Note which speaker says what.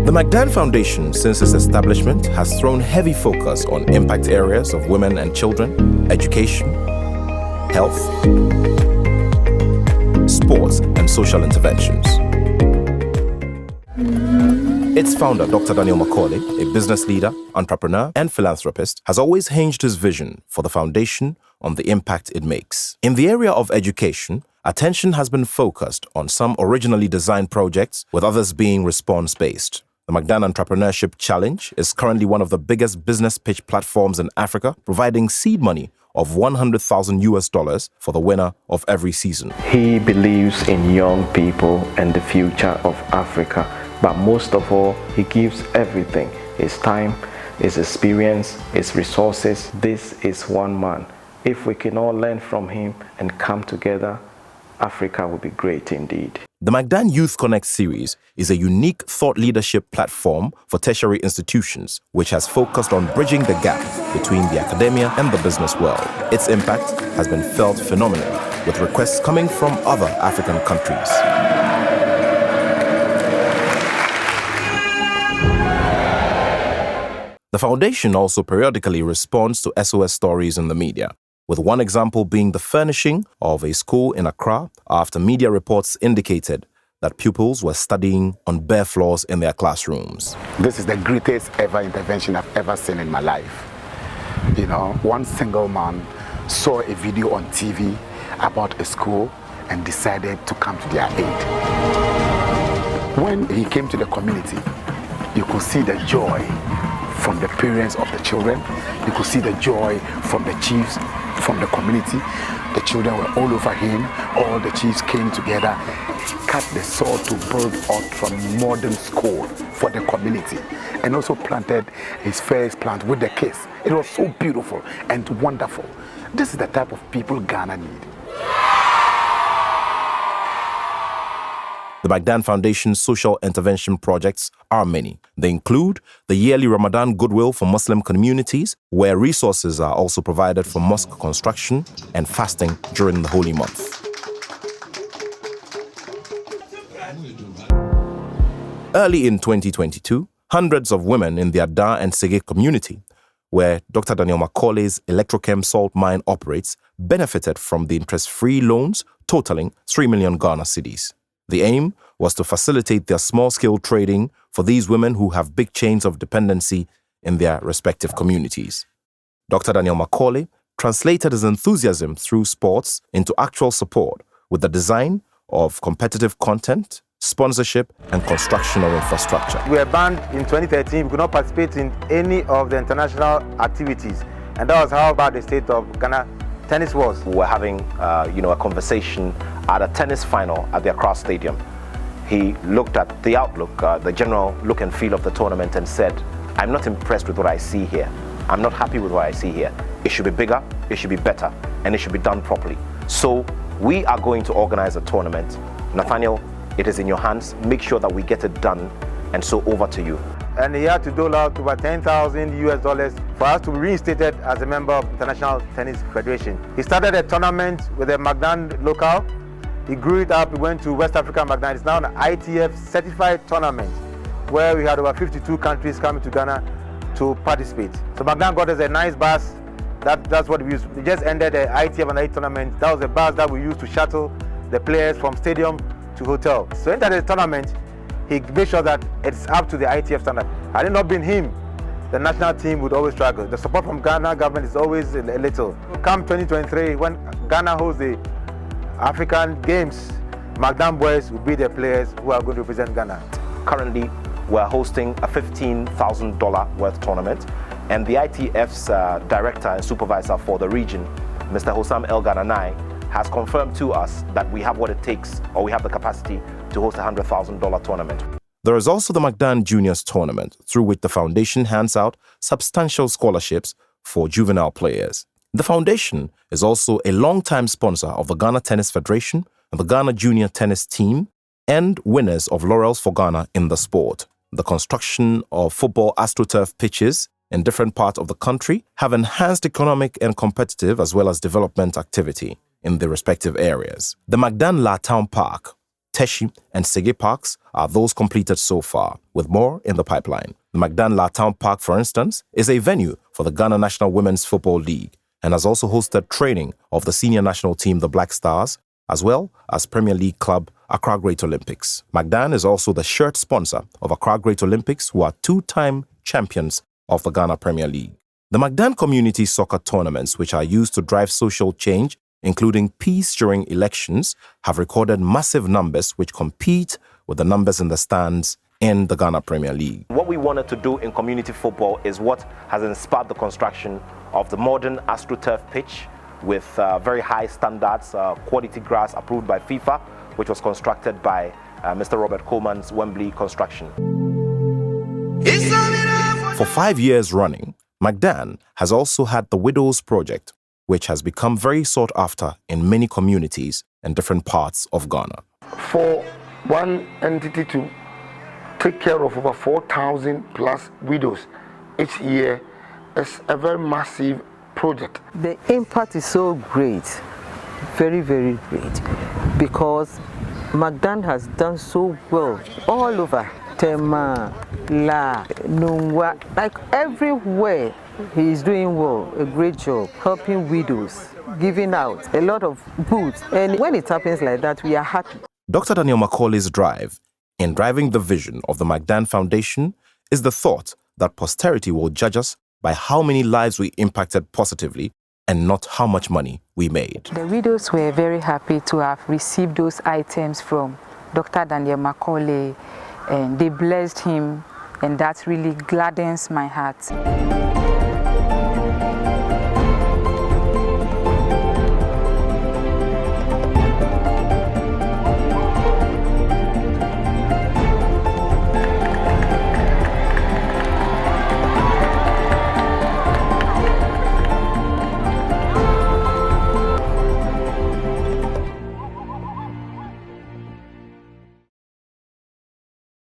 Speaker 1: The McDan Foundation, since its establishment, has thrown heavy focus on impact areas of women and children, education, health, sports, and social interventions. Its founder, Dr. Daniel Macaulay, a business leader, entrepreneur, and philanthropist, has always hinged his vision for the foundation on the impact it makes. In the area of education, attention has been focused on some originally designed projects, with others being response-based. The McDan Entrepreneurship Challenge is currently one of the biggest business pitch platforms in Africa, providing seed money of $100,000 for the winner of every season.
Speaker 2: He believes in young people and the future of Africa, but most of all, he gives everything: his time, his experience, his resources. This is one man. If we can all learn from him and come together, Africa will be great indeed.
Speaker 1: The McDan Youth Connect series is a unique thought leadership platform for tertiary institutions, which has focused on bridging the gap between the academia and the business world. Its impact has been felt phenomenally, with requests coming from other African countries. The foundation also periodically responds to SOS stories in the media, with one example being the furnishing of a school in Accra after media reports indicated that pupils were studying on bare floors in their classrooms.
Speaker 3: This is the greatest ever intervention I've ever seen in my life. You know, one single man saw a video on TV about a school and decided to come to their aid. When he came to the community, you could see the joy from the parents of the children. You could see the joy from the chiefs, from the community. The children were all over him. All the chiefs came together, cut the soil to build a modern school for the community, and also planted his first plant with the kids. It was so beautiful and wonderful. This is the type of people Ghana need.
Speaker 1: The McDan Foundation's social intervention projects are many. They include the yearly Ramadan Goodwill for Muslim communities, where resources are also provided for mosque construction and fasting during the holy month. Early in 2022, hundreds of women in the Ada and Sege community, where Dr. Daniel Macaulay's Electrochem salt mine operates, benefited from the interest-free loans totaling 3 million Ghana cedis. The aim was to facilitate their small-scale trading for these women who have big chains of dependency in their respective communities. Dr. Daniel Macaulay translated his enthusiasm through sports into actual support with the design of competitive content, sponsorship, and construction of infrastructure.
Speaker 4: We were banned in 2013. We could not participate in any of the international activities, and that was how bad the state of Ghana tennis was.
Speaker 5: We were having a conversation at a tennis final at the Accra Stadium. He looked at the outlook, the general look and feel of the tournament, and said, "I'm not impressed with what I see here. I'm not happy with what I see here. It should be bigger, it should be better, and it should be done properly. So we are going to organize a tournament. Nathaniel, it is in your hands. Make sure that we get it done, and so over to you."
Speaker 4: And he had to dole out over $10,000 for us to be reinstated as a member of the International Tennis Federation. He started a tournament with a McDan local. He grew it up. He went to West Africa McDan. It's now an ITF certified tournament where we had over 52 countries coming to Ghana to participate. So McDan got us a nice bus. That's what we used. We just ended the ITF and A tournament. That was a bus that we used to shuttle the players from stadium to hotel. So into the tournament, he made sure that it's up to the ITF standard. Had it not been him, the national team would always struggle. The support from Ghana government is always a little. Come 2023, when Ghana hosts the African Games, McDan boys will be the players who are going to represent Ghana.
Speaker 5: Currently, we're hosting a $15,000 worth tournament, and the ITF's director and supervisor for the region, Mr. Hossam El Gananai, has confirmed to us that we have what it takes, or we have the capacity to host a $100,000 tournament.
Speaker 1: There is also the McDan Juniors Tournament, through which the foundation hands out substantial scholarships for juvenile players. The foundation is also a long-time sponsor of the Ghana Tennis Federation and the Ghana Junior Tennis Team, and winners of laurels for Ghana in the sport. The construction of football AstroTurf pitches in different parts of the country have enhanced economic and competitive as well as development activity in the respective areas. The McDan La Town Park, Teshi, and Sege parks are those completed so far, with more in the pipeline. The McDan Town Park, for instance, is a venue for the Ghana National Women's Football League and has also hosted training of the senior national team, the Black Stars, as well as Premier League club Accra Great Olympics. McDan is also the shirt sponsor of Accra Great Olympics, who are two-time champions of the Ghana Premier League. The McDan community soccer tournaments, which are used to drive social change, including peace during elections, have recorded massive numbers which compete with the numbers in the stands in the Ghana Premier League.
Speaker 5: What we wanted to do in community football is what has inspired the construction of the modern AstroTurf pitch with very high standards, quality grass approved by FIFA, which was constructed by Mr. Robert Coleman's Wembley Construction.
Speaker 1: For 5 years running, McDan has also had the Widows Project, which has become very sought after in many communities in different parts of Ghana.
Speaker 6: For one entity to take care of over 4,000 plus widows each year is a very massive project.
Speaker 7: The impact is so great, very, very great, because McDan has done so well all over Tema, La, Nungwa, like everywhere. He is doing well, a great job, helping widows, giving out a lot of goods. And when it happens like that, we are happy.
Speaker 1: Dr. Daniel Macaulay's drive in driving the vision of the McDan Foundation is the thought that posterity will judge us by how many lives we impacted positively and not how much money we made.
Speaker 8: The widows were very happy to have received those items from Dr. Daniel Macaulay, and they blessed him, and that really gladdens my heart.